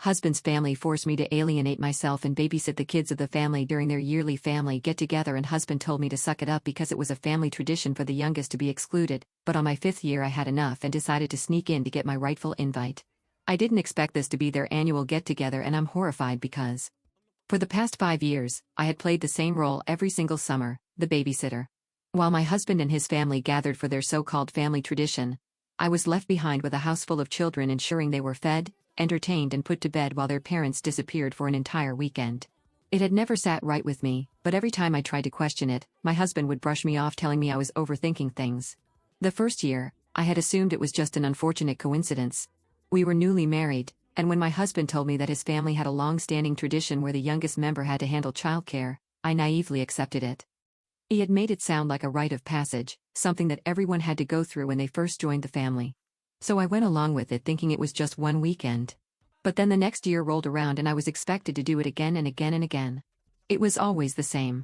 Husband's family forced me to alienate myself and babysit the kids of the family during their yearly family get-together, and husband told me to suck it up because it was a family tradition for the youngest to be excluded, but on my 5th year I had enough and decided to sneak in to get my rightful invite. I didn't expect this to be their annual get-together, and I'm horrified because for the past 5 years, I had played the same role every single summer, the babysitter. While my husband and his family gathered for their so-called family tradition, I was left behind with a house full of children, ensuring they were fed, entertained and put to bed while their parents disappeared for an entire weekend. It had never sat right with me, but every time I tried to question it, my husband would brush me off, telling me I was overthinking things. The first year, I had assumed it was just an unfortunate coincidence. We were newly married, and when my husband told me that his family had a long-standing tradition where the youngest member had to handle childcare, I naively accepted it. He had made it sound like a rite of passage, something that everyone had to go through when they first joined the family. So I went along with it, thinking it was just one weekend. But then the next year rolled around and I was expected to do it again and again and again. It was always the same.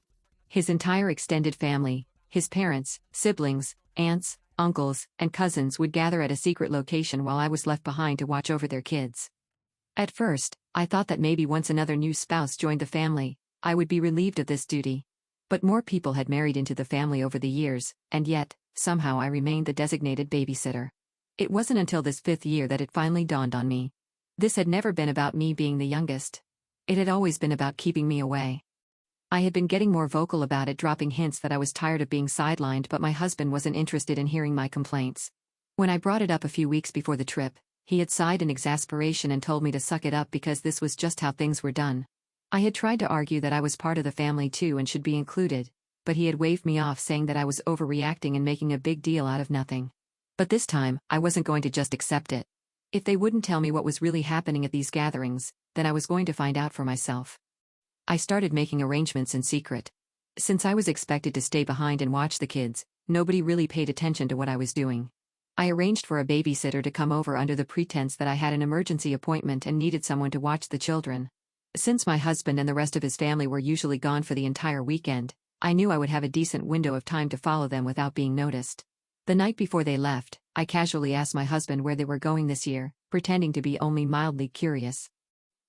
His entire extended family, his parents, siblings, aunts, uncles, and cousins would gather at a secret location while I was left behind to watch over their kids. At first, I thought that maybe once another new spouse joined the family, I would be relieved of this duty. But more people had married into the family over the years, and yet, somehow I remained the designated babysitter. It wasn't until this 5th year that it finally dawned on me. This had never been about me being the youngest. It had always been about keeping me away. I had been getting more vocal about it, dropping hints that I was tired of being sidelined, but my husband wasn't interested in hearing my complaints. When I brought it up a few weeks before the trip, he had sighed in exasperation and told me to suck it up because this was just how things were done. I had tried to argue that I was part of the family too and should be included, but he had waved me off, saying that I was overreacting and making a big deal out of nothing. But this time, I wasn't going to just accept it. If they wouldn't tell me what was really happening at these gatherings, then I was going to find out for myself. I started making arrangements in secret. Since I was expected to stay behind and watch the kids, nobody really paid attention to what I was doing. I arranged for a babysitter to come over under the pretense that I had an emergency appointment and needed someone to watch the children. Since my husband and the rest of his family were usually gone for the entire weekend, I knew I would have a decent window of time to follow them without being noticed. The night before they left, I casually asked my husband where they were going this year, pretending to be only mildly curious.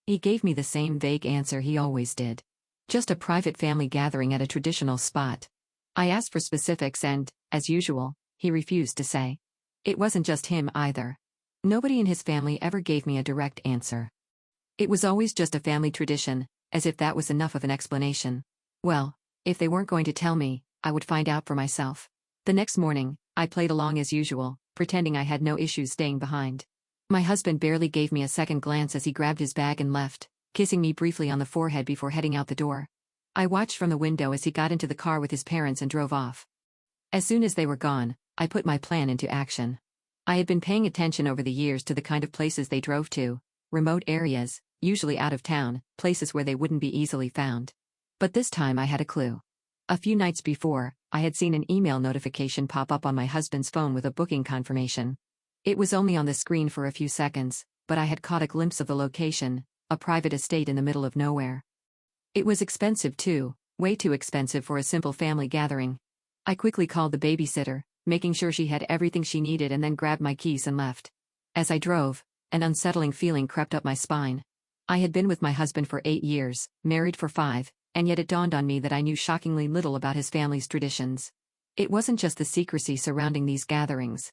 He gave me the same vague answer he always did. Just a private family gathering at a traditional spot. I asked for specifics and, as usual, he refused to say. It wasn't just him either. Nobody in his family ever gave me a direct answer. It was always just a family tradition, as if that was enough of an explanation. Well, if they weren't going to tell me, I would find out for myself. The next morning, I played along as usual, pretending I had no issues staying behind. My husband barely gave me a second glance as he grabbed his bag and left, kissing me briefly on the forehead before heading out the door. I watched from the window as he got into the car with his parents and drove off. As soon as they were gone, I put my plan into action. I had been paying attention over the years to the kind of places they drove to, remote areas, usually out of town, places where they wouldn't be easily found. But this time I had a clue. A few nights before, I had seen an email notification pop up on my husband's phone with a booking confirmation. It was only on the screen for a few seconds, but I had caught a glimpse of the location, a private estate in the middle of nowhere. It was expensive too, way too expensive for a simple family gathering. I quickly called the babysitter, making sure she had everything she needed, and then grabbed my keys and left. As I drove, an unsettling feeling crept up my spine. I had been with my husband for 8 years, married for 5, and yet it dawned on me that I knew shockingly little about his family's traditions. It wasn't just the secrecy surrounding these gatherings.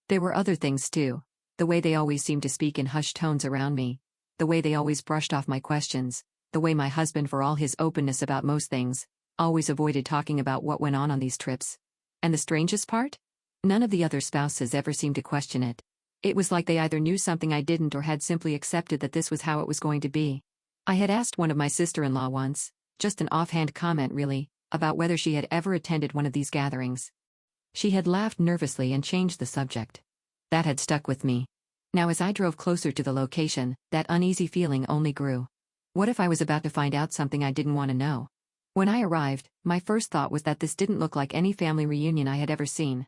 There were other things too. The way they always seemed to speak in hushed tones around me. The way they always brushed off my questions. The way my husband, for all his openness about most things, always avoided talking about what went on these trips. And the strangest part? None of the other spouses ever seemed to question it. It was like they either knew something I didn't or had simply accepted that this was how it was going to be. I had asked one of my sister-in-law once, just an offhand comment really, about whether she had ever attended one of these gatherings. She had laughed nervously and changed the subject. That had stuck with me. Now as I drove closer to the location, that uneasy feeling only grew. What if I was about to find out something I didn't want to know? When I arrived, my first thought was that this didn't look like any family reunion I had ever seen.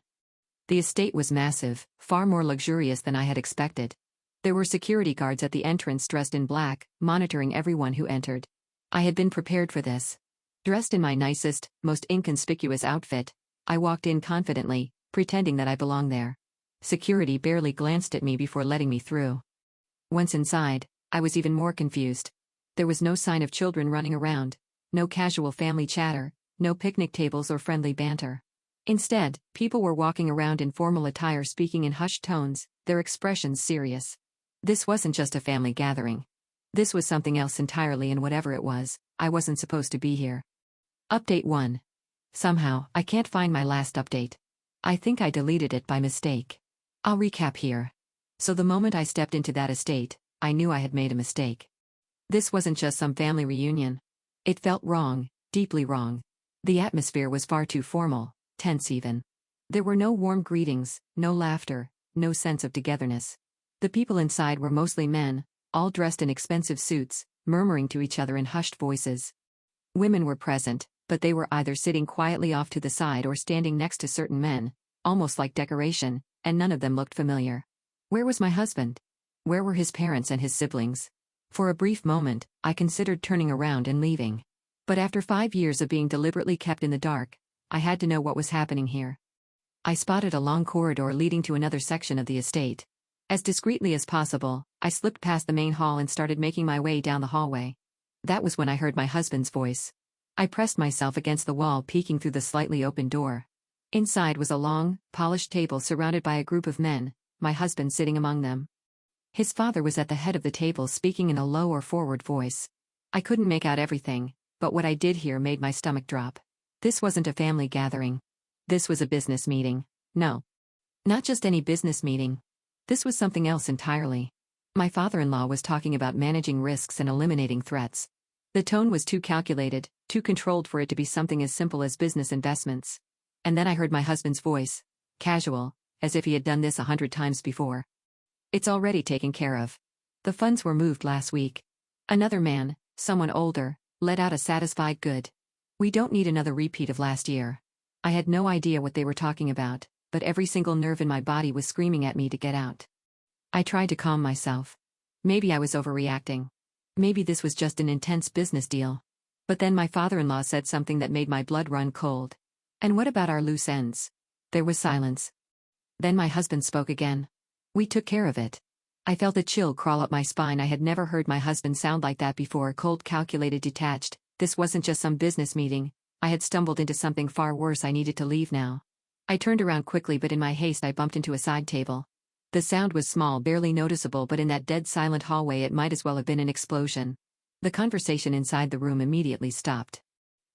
The estate was massive, far more luxurious than I had expected. There were security guards at the entrance dressed in black, monitoring everyone who entered. I had been prepared for this. Dressed in my nicest, most inconspicuous outfit, I walked in confidently, pretending that I belonged there. Security barely glanced at me before letting me through. Once inside, I was even more confused. There was no sign of children running around, no casual family chatter, no picnic tables or friendly banter. Instead, people were walking around in formal attire speaking in hushed tones, their expressions serious. This wasn't just a family gathering. This was something else entirely, and whatever it was, I wasn't supposed to be here. Update 1. Somehow, I can't find my last update. I think I deleted it by mistake. I'll recap here. So the moment I stepped into that estate, I knew I had made a mistake. This wasn't just some family reunion. It felt wrong, deeply wrong. The atmosphere was far too formal, tense even. There were no warm greetings, no laughter, no sense of togetherness. The people inside were mostly men, all dressed in expensive suits, murmuring to each other in hushed voices. Women were present, but they were either sitting quietly off to the side or standing next to certain men, almost like decoration, and none of them looked familiar. Where was my husband? Where were his parents and his siblings? For a brief moment, I considered turning around and leaving. But after 5 years of being deliberately kept in the dark, I had to know what was happening here. I spotted a long corridor leading to another section of the estate. As discreetly as possible, I slipped past the main hall and started making my way down the hallway. That was when I heard my husband's voice. I pressed myself against the wall, peeking through the slightly open door. Inside was a long, polished table surrounded by a group of men, my husband sitting among them. His father was at the head of the table, speaking in a low or forward voice. I couldn't make out everything, but what I did hear made my stomach drop. This wasn't a family gathering. This was a business meeting. No. Not just any business meeting. This was something else entirely. My father-in-law was talking about managing risks and eliminating threats. The tone was too calculated, too controlled for it to be something as simple as business investments. And then I heard my husband's voice, casual, as if he had done this 100 times before. It's already taken care of. The funds were moved last week. Another man, someone older, let out a satisfied good. We don't need another repeat of last year. I had no idea what they were talking about, but every single nerve in my body was screaming at me to get out. I tried to calm myself. Maybe I was overreacting. Maybe this was just an intense business deal. But then my father-in-law said something that made my blood run cold. And what about our loose ends? There was silence. Then my husband spoke again. We took care of it. I felt a chill crawl up my spine. I had never heard my husband sound like that before, cold, calculated, detached. This wasn't just some business meeting. I had stumbled into something far worse. I needed to leave now. I turned around quickly, but in my haste I bumped into a side table. The sound was small, barely noticeable, but in that dead silent hallway it might as well have been an explosion. The conversation inside the room immediately stopped.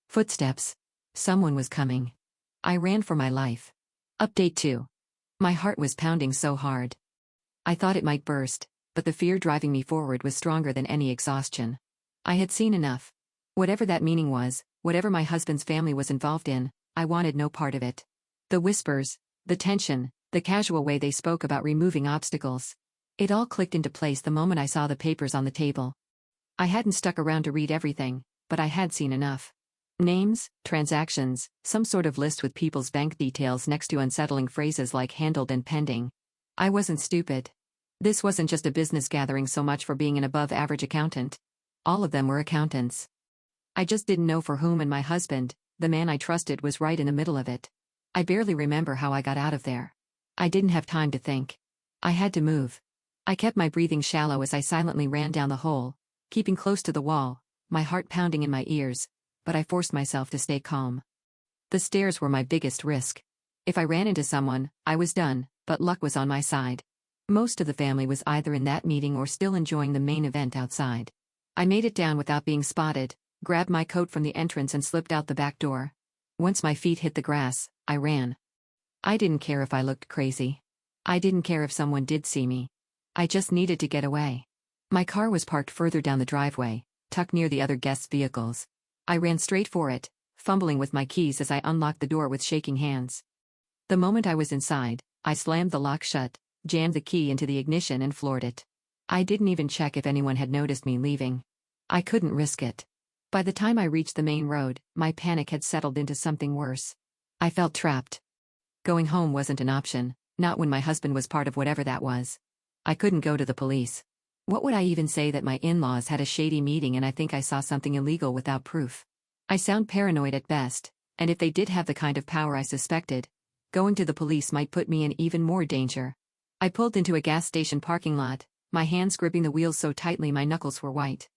Footsteps. Someone was coming. I ran for my life. Update 2. My heart was pounding so hard. I thought it might burst, but the fear driving me forward was stronger than any exhaustion. I had seen enough. Whatever that meaning was, whatever my husband's family was involved in, I wanted no part of it. The whispers, the tension, the casual way they spoke about removing obstacles. It all clicked into place the moment I saw the papers on the table. I hadn't stuck around to read everything, but I had seen enough. Names, transactions, some sort of list with people's bank details next to unsettling phrases like handled and pending. I wasn't stupid. This wasn't just a business gathering so much for being an above-average accountant. All of them were accountants. I just didn't know for whom, and my husband, the man I trusted, was right in the middle of it. I barely remember how I got out of there. I didn't have time to think. I had to move. I kept my breathing shallow as I silently ran down the hole, keeping close to the wall, my heart pounding in my ears, but I forced myself to stay calm. The stairs were my biggest risk. If I ran into someone, I was done, but luck was on my side. Most of the family was either in that meeting or still enjoying the main event outside. I made it down without being spotted, grabbed my coat from the entrance and slipped out the back door. Once my feet hit the grass, I ran. I didn't care if I looked crazy. I didn't care if someone did see me. I just needed to get away. My car was parked further down the driveway, tucked near the other guests' vehicles. I ran straight for it, fumbling with my keys as I unlocked the door with shaking hands. The moment I was inside, I slammed the lock shut, jammed the key into the ignition and floored it. I didn't even check if anyone had noticed me leaving. I couldn't risk it. By the time I reached the main road, my panic had settled into something worse. I felt trapped. Going home wasn't an option, not when my husband was part of whatever that was. I couldn't go to the police. What would I even say that my in-laws had a shady meeting and I think I saw something illegal without proof? I sound paranoid at best, and if they did have the kind of power I suspected, going to the police might put me in even more danger. I pulled into a gas station parking lot, my hands gripping the wheels so tightly my knuckles were white.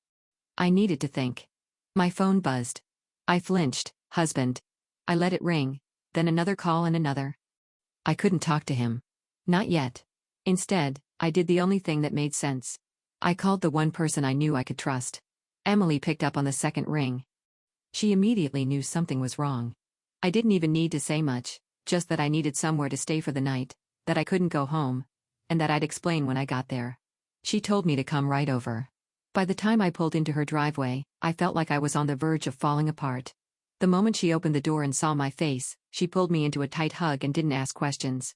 I needed to think. My phone buzzed. I flinched. Husband. I let it ring, then another call and another. I couldn't talk to him. Not yet. Instead, I did the only thing that made sense. I called the one person I knew I could trust. Emily picked up on the second ring. She immediately knew something was wrong. I didn't even need to say much, just that I needed somewhere to stay for the night, that I couldn't go home, and that I'd explain when I got there. She told me to come right over. By the time I pulled into her driveway, I felt like I was on the verge of falling apart. The moment she opened the door and saw my face, she pulled me into a tight hug and didn't ask questions.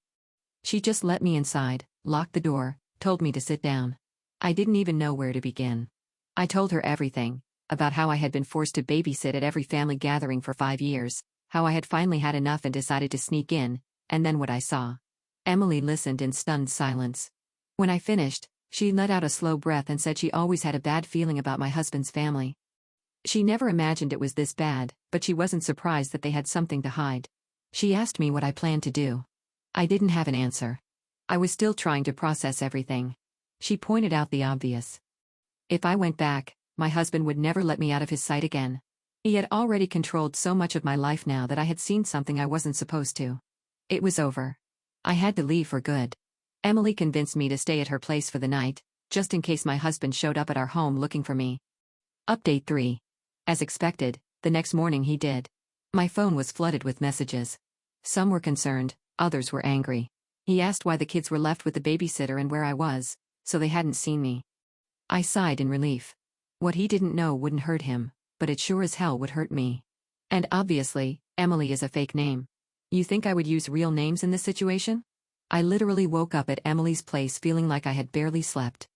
She just let me inside, locked the door, told me to sit down. I didn't even know where to begin. I told her everything, about how I had been forced to babysit at every family gathering for 5 years, how I had finally had enough and decided to sneak in, and then what I saw. Emily listened in stunned silence. When I finished, she let out a slow breath and said she always had a bad feeling about my husband's family. She never imagined it was this bad, but she wasn't surprised that they had something to hide. She asked me what I planned to do. I didn't have an answer. I was still trying to process everything. She pointed out the obvious. If I went back, my husband would never let me out of his sight again. He had already controlled so much of my life now that I had seen something I wasn't supposed to. It was over. I had to leave for good. Emily convinced me to stay at her place for the night, just in case my husband showed up at our home looking for me. Update 3. As expected, the next morning he did. My phone was flooded with messages. Some were concerned, others were angry. He asked why the kids were left with the babysitter and where I was, so they hadn't seen me. I sighed in relief. What he didn't know wouldn't hurt him, but it sure as hell would hurt me. And obviously, Emily is a fake name. You think I would use real names in this situation? I literally woke up at Emily's place feeling like I had barely slept.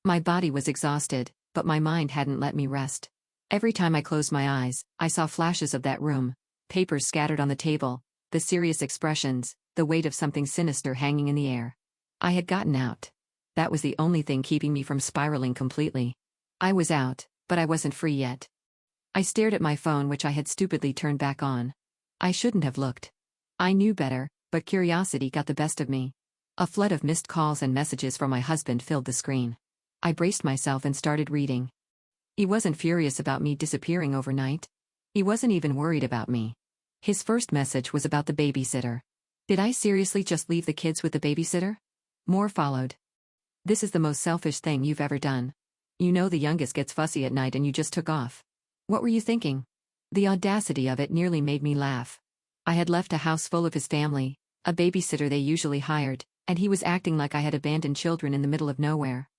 My body was exhausted, but my mind hadn't let me rest. Every time I closed my eyes, I saw flashes of that room, papers scattered on the table, the serious expressions, the weight of something sinister hanging in the air. I had gotten out. That was the only thing keeping me from spiraling completely. I was out, but I wasn't free yet. I stared at my phone, which I had stupidly turned back on. I shouldn't have looked. I knew better, but curiosity got the best of me. A flood of missed calls and messages from my husband filled the screen. I braced myself and started reading. He wasn't furious about me disappearing overnight. He wasn't even worried about me. His first message was about the babysitter. Did I seriously just leave the kids with the babysitter? More followed. This is the most selfish thing you've ever done. You know the youngest gets fussy at night and you just took off. What were you thinking? The audacity of it nearly made me laugh. I had left a house full of his family, a babysitter they usually hired, and he was acting like I had abandoned children in the middle of nowhere.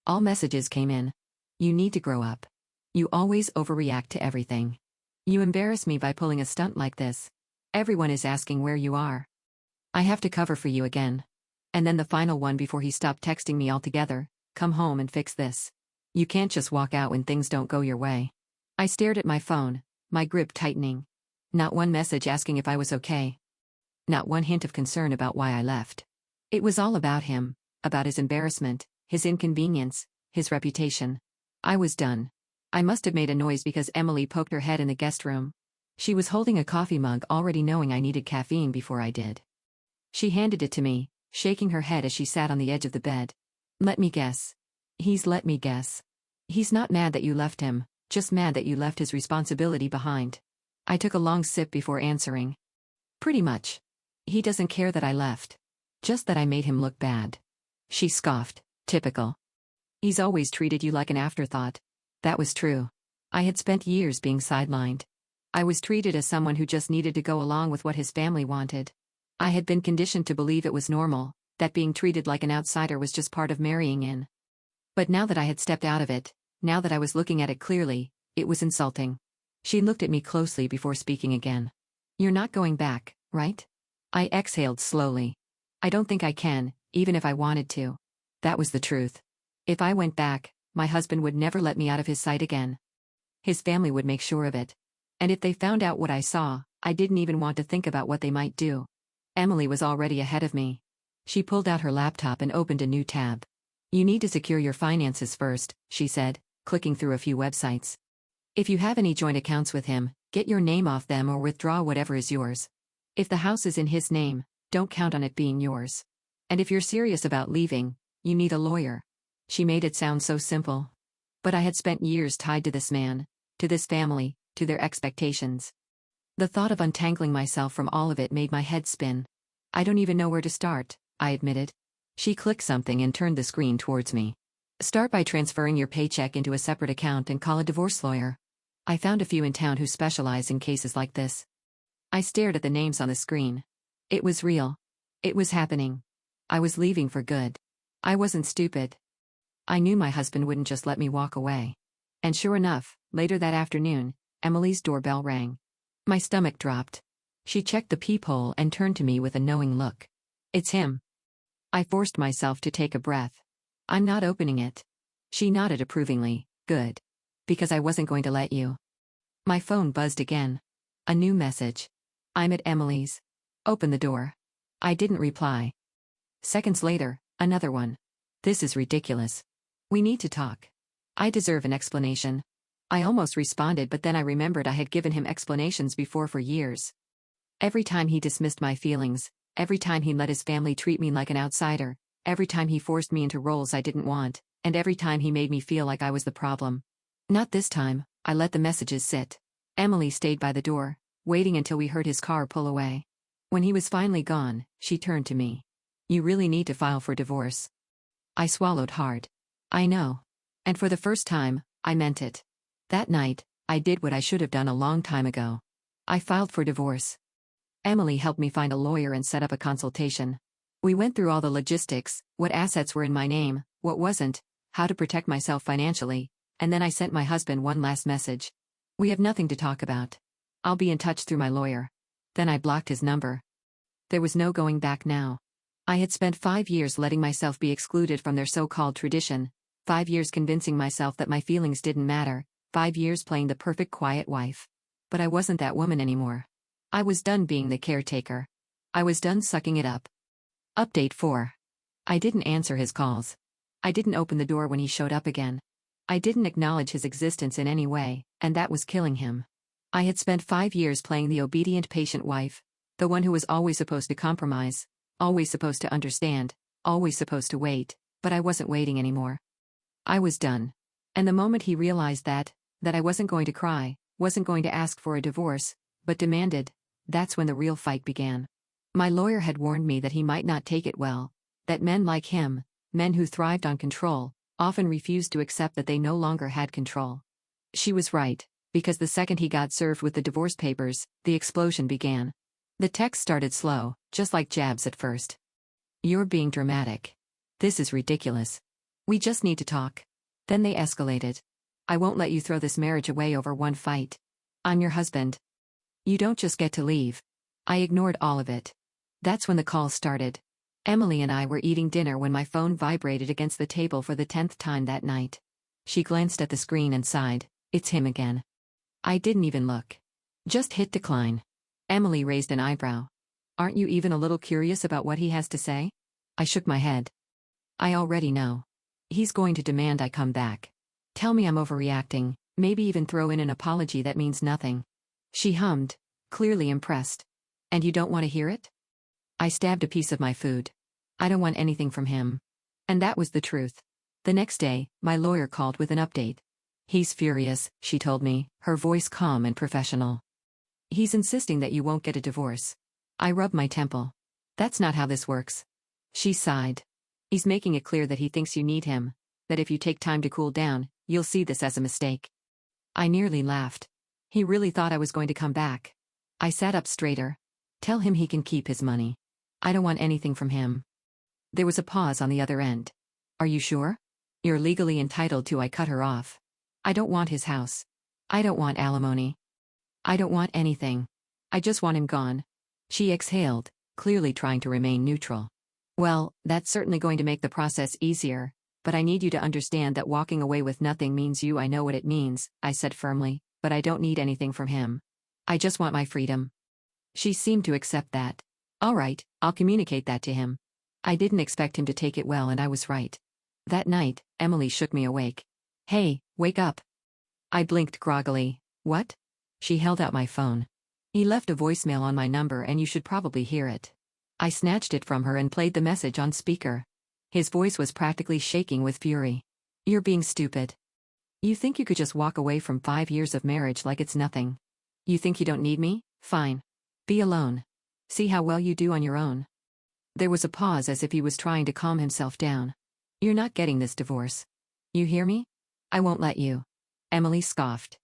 All messages came in. You need to grow up. You always overreact to everything. You embarrass me by pulling a stunt like this. Everyone is asking where you are. I have to cover for you again. And then the final one before he stopped texting me altogether, come home and fix this. You can't just walk out when things don't go your way. I stared at my phone, my grip tightening. Not one message asking if I was okay. Not one hint of concern about why I left. It was all about him, about his embarrassment, his inconvenience, his reputation. I was done. I must have made a noise because Emily poked her head in the guest room. She was holding a coffee mug, already knowing I needed caffeine before I did. She handed it to me, shaking her head as she sat on the edge of the bed. Let me guess. Let me guess. He's not mad that you left him, just mad that you left his responsibility behind. I took a long sip before answering. Pretty much. He doesn't care that I left. Just that I made him look bad. She scoffed. Typical. He's always treated you like an afterthought. That was true. I had spent years being sidelined. I was treated as someone who just needed to go along with what his family wanted. I had been conditioned to believe it was normal, that being treated like an outsider was just part of marrying in. But now that I had stepped out of it, now that I was looking at it clearly, it was insulting. She looked at me closely before speaking again. You're not going back, right? I exhaled slowly. I don't think I can, even if I wanted to. That was the truth. If I went back, my husband would never let me out of his sight again. His family would make sure of it. And if they found out what I saw, I didn't even want to think about what they might do. Emily was already ahead of me. She pulled out her laptop and opened a new tab. You need to secure your finances first, she said, clicking through a few websites. If you have any joint accounts with him, get your name off them or withdraw whatever is yours. If the house is in his name, don't count on it being yours. And if you're serious about leaving, you need a lawyer. She made it sound so simple. But I had spent years tied to this man, to this family, to their expectations. The thought of untangling myself from all of it made my head spin. I don't even know where to start, I admitted. She clicked something and turned the screen towards me. Start by transferring your paycheck into a separate account and call a divorce lawyer. I found a few in town who specialize in cases like this. I stared at the names on the screen. It was real. It was happening. I was leaving for good. I wasn't stupid. I knew my husband wouldn't just let me walk away. And sure enough, later that afternoon, Emily's doorbell rang. My stomach dropped. She checked the peephole and turned to me with a knowing look. It's him. I forced myself to take a breath. I'm not opening it. She nodded approvingly. Good. Because I wasn't going to let you. My phone buzzed again. A new message. I'm at Emily's. Open the door. I didn't reply. Seconds later, another one. This is ridiculous. We need to talk. I deserve an explanation. I almost responded, but then I remembered I had given him explanations before for years. Every time he dismissed my feelings, every time he let his family treat me like an outsider, every time he forced me into roles I didn't want, and every time he made me feel like I was the problem. Not this time, I let the messages sit. Emily stayed by the door, waiting until we heard his car pull away. When he was finally gone, she turned to me. You really need to file for divorce. I swallowed hard. I know. And for the first time, I meant it. That night, I did what I should have done a long time ago. I filed for divorce. Emily helped me find a lawyer and set up a consultation. We went through all the logistics, what assets were in my name, what wasn't, how to protect myself financially, and then I sent my husband one last message. We have nothing to talk about. I'll be in touch through my lawyer. Then I blocked his number. There was no going back now. I had spent 5 years letting myself be excluded from their so-called tradition, 5 years convincing myself that my feelings didn't matter, 5 years playing the perfect quiet wife. But I wasn't that woman anymore. I was done being the caretaker. I was done sucking it up. Update 4. I didn't answer his calls. I didn't open the door when he showed up again. I didn't acknowledge his existence in any way, and that was killing him. I had spent 5 years playing the obedient patient wife, the one who was always supposed to compromise, always supposed to understand, always supposed to wait, but I wasn't waiting anymore. I was done. And the moment he realized that I wasn't going to cry, wasn't going to ask for a divorce, but demanded, that's when the real fight began. My lawyer had warned me that he might not take it well, that men like him, men who thrived on control, often refused to accept that they no longer had control. She was right, because the second he got served with the divorce papers, the explosion began. The text started slow, just like jabs at first. You're being dramatic. This is ridiculous. We just need to talk. Then they escalated. I won't let you throw this marriage away over one fight. I'm your husband. You don't just get to leave. I ignored all of it. That's when the calls started. Emily and I were eating dinner when my phone vibrated against the table for the 10th time that night. She glanced at the screen and sighed. It's him again. I didn't even look. Just hit decline. Emily raised an eyebrow. Aren't you even a little curious about what he has to say? I shook my head. I already know. He's going to demand I come back. Tell me I'm overreacting, maybe even throw in an apology that means nothing. She hummed, clearly impressed. And you don't want to hear it? I stabbed a piece of my food. I don't want anything from him. And that was the truth. The next day, my lawyer called with an update. He's furious, she told me, her voice calm and professional. He's insisting that you won't get a divorce. I rubbed my temple. That's not how this works. She sighed. He's making it clear that he thinks you need him, that if you take time to cool down, you'll see this as a mistake. I nearly laughed. He really thought I was going to come back. I sat up straighter. Tell him he can keep his money. I don't want anything from him. There was a pause on the other end. Are you sure? You're legally entitled to. I cut her off. I don't want his house. I don't want alimony. I don't want anything. I just want him gone. She exhaled, clearly trying to remain neutral. Well, that's certainly going to make the process easier, but I need you to understand that walking away with nothing means you. I know what it means, I said firmly, but I don't need anything from him. I just want my freedom. She seemed to accept that. All right, I'll communicate that to him. I didn't expect him to take it well, and I was right. That night, Emily shook me awake. Hey, wake up. I blinked groggily. What? She held out my phone. He left a voicemail on my number and you should probably hear it. I snatched it from her and played the message on speaker. His voice was practically shaking with fury. You're being stupid. You think you could just walk away from 5 years of marriage like it's nothing? You think you don't need me? Fine. Be alone. See how well you do on your own. There was a pause as if he was trying to calm himself down. You're not getting this divorce. You hear me? I won't let you. Emily scoffed.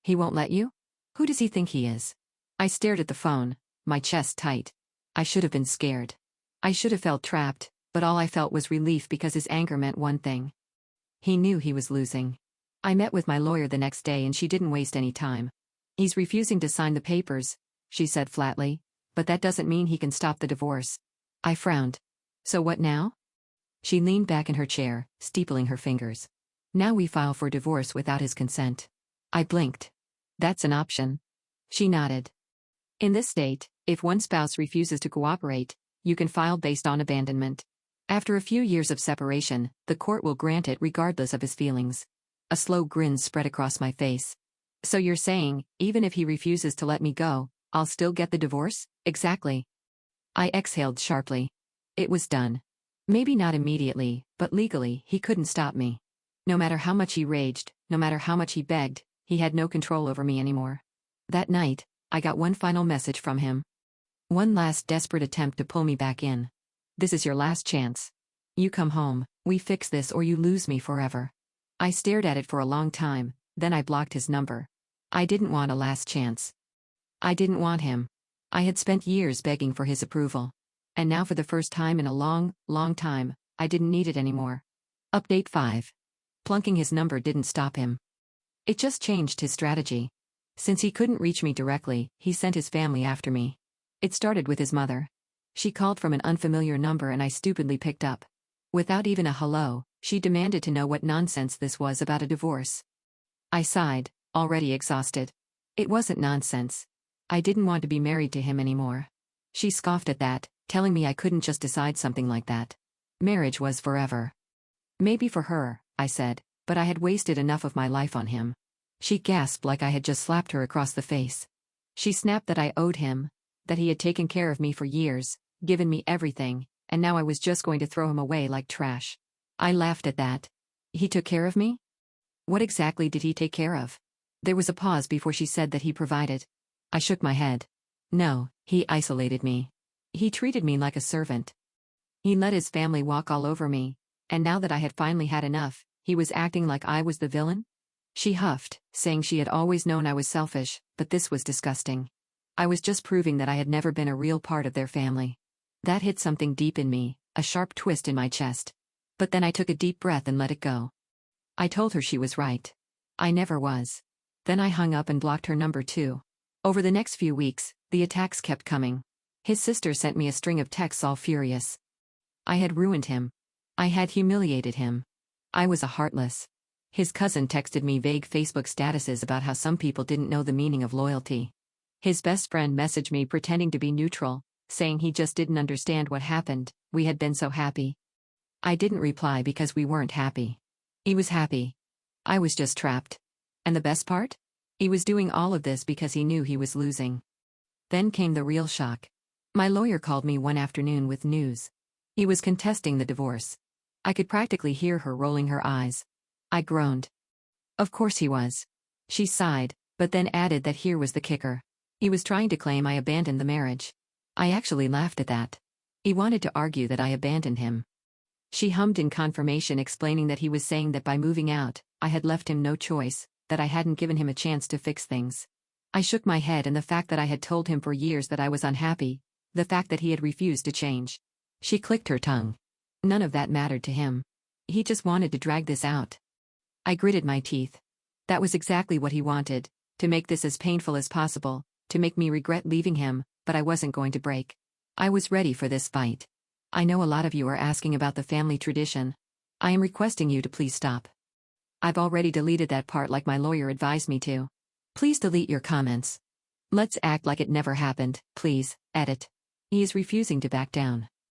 He won't let you? Who does he think he is? I stared at the phone, my chest tight. I should have been scared. I should have felt trapped, but all I felt was relief because his anger meant one thing. He knew he was losing. I met with my lawyer the next day and she didn't waste any time. He's refusing to sign the papers, she said flatly, but that doesn't mean he can stop the divorce. I frowned. So what now? She leaned back in her chair, steepling her fingers. Now we file for divorce without his consent. I blinked. That's an option. She nodded. In this state, if one spouse refuses to cooperate, you can file based on abandonment. After a few years of separation, the court will grant it regardless of his feelings. A slow grin spread across my face. So you're saying, even if he refuses to let me go, I'll still get the divorce? Exactly. I exhaled sharply. It was done. Maybe not immediately, but legally, he couldn't stop me. No matter how much he raged, no matter how much he begged, he had no control over me anymore. That night, I got one final message from him. One last desperate attempt to pull me back in. This is your last chance. You come home, we fix this or you lose me forever. I stared at it for a long time, then I blocked his number. I didn't want a last chance. I didn't want him. I had spent years begging for his approval. And now for the first time in a long, long time, I didn't need it anymore. Update 5. Plunking his number didn't stop him. It just changed his strategy. Since he couldn't reach me directly, he sent his family after me. It started with his mother. She called from an unfamiliar number and I stupidly picked up. Without even a hello, she demanded to know what nonsense this was about a divorce. I sighed, already exhausted. It wasn't nonsense. I didn't want to be married to him anymore. She scoffed at that, telling me I couldn't just decide something like that. Marriage was forever. Maybe for her, I said, but I had wasted enough of my life on him. She gasped like I had just slapped her across the face. She snapped that I owed him, that he had taken care of me for years, given me everything, and now I was just going to throw him away like trash. I laughed at that. He took care of me? What exactly did he take care of? There was a pause before she said that he provided. I shook my head. No, he isolated me. He treated me like a servant. He let his family walk all over me, and now that I had finally had enough, he was acting like I was the villain? She huffed, saying she had always known I was selfish, but this was disgusting. I was just proving that I had never been a real part of their family. That hit something deep in me, a sharp twist in my chest. But then I took a deep breath and let it go. I told her she was right. I never was. Then I hung up and blocked her number too. Over the next few weeks, the attacks kept coming. His sister sent me a string of texts all furious. I had ruined him. I had humiliated him. I was a heartless. His cousin texted me vague Facebook statuses about how some people didn't know the meaning of loyalty. His best friend messaged me pretending to be neutral, saying he just didn't understand what happened, we had been so happy. I didn't reply because we weren't happy. He was happy. I was just trapped. And the best part? He was doing all of this because he knew he was losing. Then came the real shock. My lawyer called me one afternoon with news. He was contesting the divorce. I could practically hear her rolling her eyes. I groaned. Of course he was. She sighed, but then added that here was the kicker. He was trying to claim I abandoned the marriage. I actually laughed at that. He wanted to argue that I abandoned him. She hummed in confirmation, explaining that he was saying that by moving out, I had left him no choice, that I hadn't given him a chance to fix things. I shook my head, and the fact that I had told him for years that I was unhappy, the fact that he had refused to change. She clicked her tongue. None of that mattered to him. He just wanted to drag this out. I gritted my teeth. That was exactly what he wanted, to make this as painful as possible, to make me regret leaving him, but I wasn't going to break. I was ready for this fight. I know a lot of you are asking about the family tradition. I am requesting you to please stop. I've already deleted that part like my lawyer advised me to. Please delete your comments. Let's act like it never happened, please, edit. He is refusing to back down.